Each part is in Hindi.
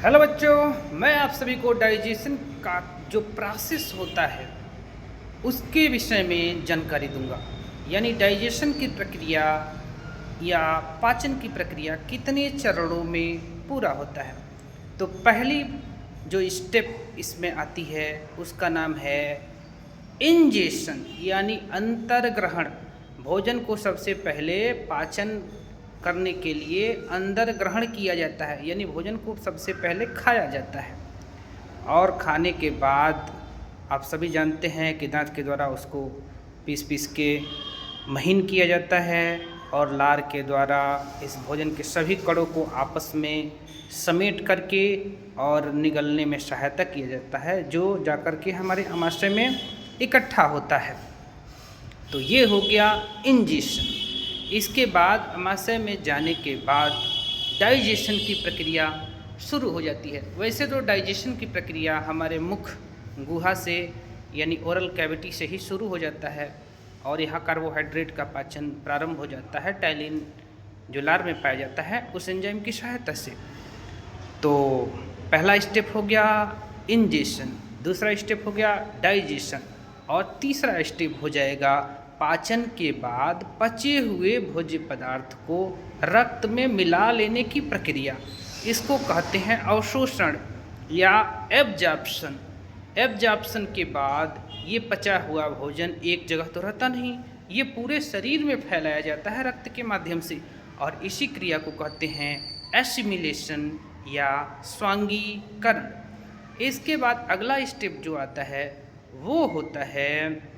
हेलो बच्चों, मैं आप सभी को डाइजेशन का जो प्रोसेस होता है उसके विषय में जानकारी दूंगा। यानी डाइजेशन की प्रक्रिया या पाचन की प्रक्रिया कितने चरणों में पूरा होता है। तो पहली जो स्टेप इसमें आती है उसका नाम है इंजेशन यानी अंतर्ग्रहण। भोजन को सबसे पहले पाचन करने के लिए अंदर ग्रहण किया जाता है, यानी भोजन को सबसे पहले खाया जाता है और खाने के बाद आप सभी जानते हैं कि दांत के द्वारा उसको पीस पीस के महीन किया जाता है और लार के द्वारा इस भोजन के सभी कणों को आपस में समेट करके और निगलने में सहायता किया जाता है, जो जाकर के हमारे आमाशय में इकट्ठा होता है। तो ये हो गया इंजेशन। इसके बाद आमाशय में जाने के बाद डाइजेशन की प्रक्रिया शुरू हो जाती है। वैसे तो डाइजेशन की प्रक्रिया हमारे मुख गुहा से यानी ओरल कैविटी से ही शुरू हो जाता है और यहाँ कार्बोहाइड्रेट का पाचन प्रारंभ हो जाता है टाइलिन जो लार में पाया जाता है उस एंजाइम की सहायता से। तो पहला स्टेप हो गया इंजेशन, दूसरा स्टेप हो गया डाइजेशन और तीसरा स्टेप हो जाएगा पाचन के बाद पचे हुए भोज्य पदार्थ को रक्त में मिला लेने की प्रक्रिया। इसको कहते हैं अवशोषण या एब्जॉर्प्शन। एब्जॉर्प्शन के बाद ये पचा हुआ भोजन एक जगह तो रहता नहीं, ये पूरे शरीर में फैलाया जाता है रक्त के माध्यम से और इसी क्रिया को कहते हैं एसिमिलेशन या स्वांगीकरण। इसके बाद अगला स्टेप जो आता है वो होता है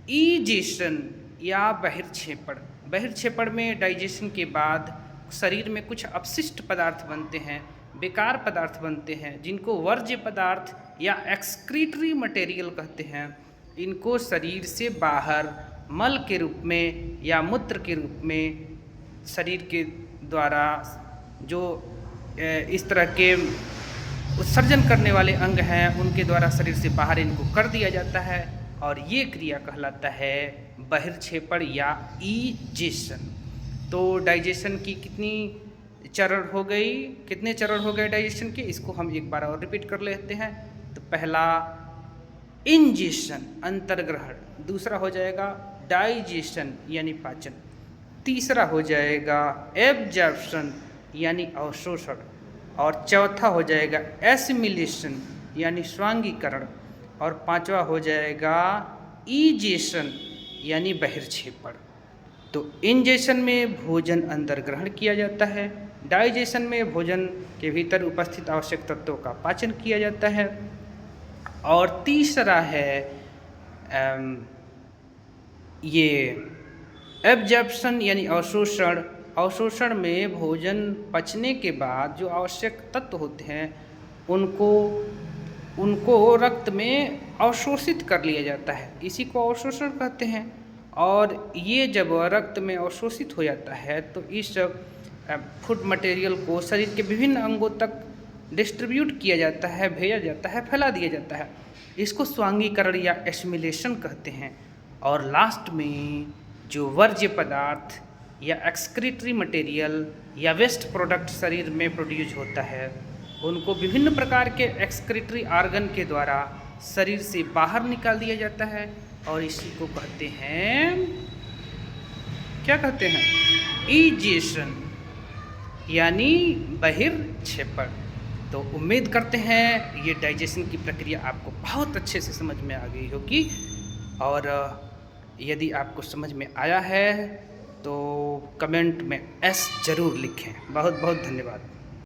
ईजेशन या बहिर्क्षेपण। बहिर्क्षेपण में डाइजेशन के बाद शरीर में कुछ अपशिष्ट पदार्थ बनते हैं, बेकार पदार्थ बनते हैं, जिनको वर्ज्य पदार्थ या एक्सक्रीटरी मटेरियल कहते हैं। इनको शरीर से बाहर मल के रूप में या मूत्र के रूप में शरीर के द्वारा जो इस तरह के उत्सर्जन करने वाले अंग हैं उनके द्वारा शरीर से बाहर इनको कर दिया जाता है और ये क्रिया कहलाता है बहिर्क्षेपण या ईजेशन। तो डाइजेशन की कितने चरण हो गए डाइजेशन के, इसको हम एक बार और रिपीट कर लेते हैं। तो पहला इंजेशन अंतर्ग्रहण, दूसरा हो जाएगा डाइजेशन यानी पाचन, तीसरा हो जाएगा एब्जॉर्प्शन यानी अवशोषण और चौथा हो जाएगा एसिमिलेशन यानी स्वांगीकरण और पांचवा हो जाएगा ईजेशन यानी बहिर्क्षेपण। तो इंजेशन में भोजन अंदर ग्रहण किया जाता है, डाइजेशन में भोजन के भीतर उपस्थित आवश्यक तत्वों का पाचन किया जाता है और तीसरा है ये एब्जॉर्प्शन यानी अवशोषण। अवशोषण में भोजन पचने के बाद जो आवश्यक तत्व होते हैं उनको रक्त में अवशोषित कर लिया जाता है, इसी को अवशोषण कहते हैं। और ये जब रक्त में अवशोषित हो जाता है तो इस फूड मटेरियल को शरीर के विभिन्न अंगों तक डिस्ट्रीब्यूट किया जाता है, भेजा जाता है, फैला दिया जाता है। इसको स्वांगीकरण या एसिमिलेशन कहते हैं। और लास्ट में जो वर्ज्य पदार्थ या एक्सक्रीटरी मटेरियल या वेस्ट प्रोडक्ट शरीर में प्रोड्यूस होता है उनको विभिन्न प्रकार के एक्सक्रीटरी ऑर्गन के द्वारा शरीर से बाहर निकाल दिया जाता है और इसी को कहते हैं, क्या कहते हैं, ईजेशन यानी बहिर्क्षेपण। तो उम्मीद करते हैं ये डाइजेशन की प्रक्रिया आपको बहुत अच्छे से समझ में आ गई होगी और यदि आपको समझ में आया है तो कमेंट में एस ज़रूर लिखें। बहुत बहुत धन्यवाद।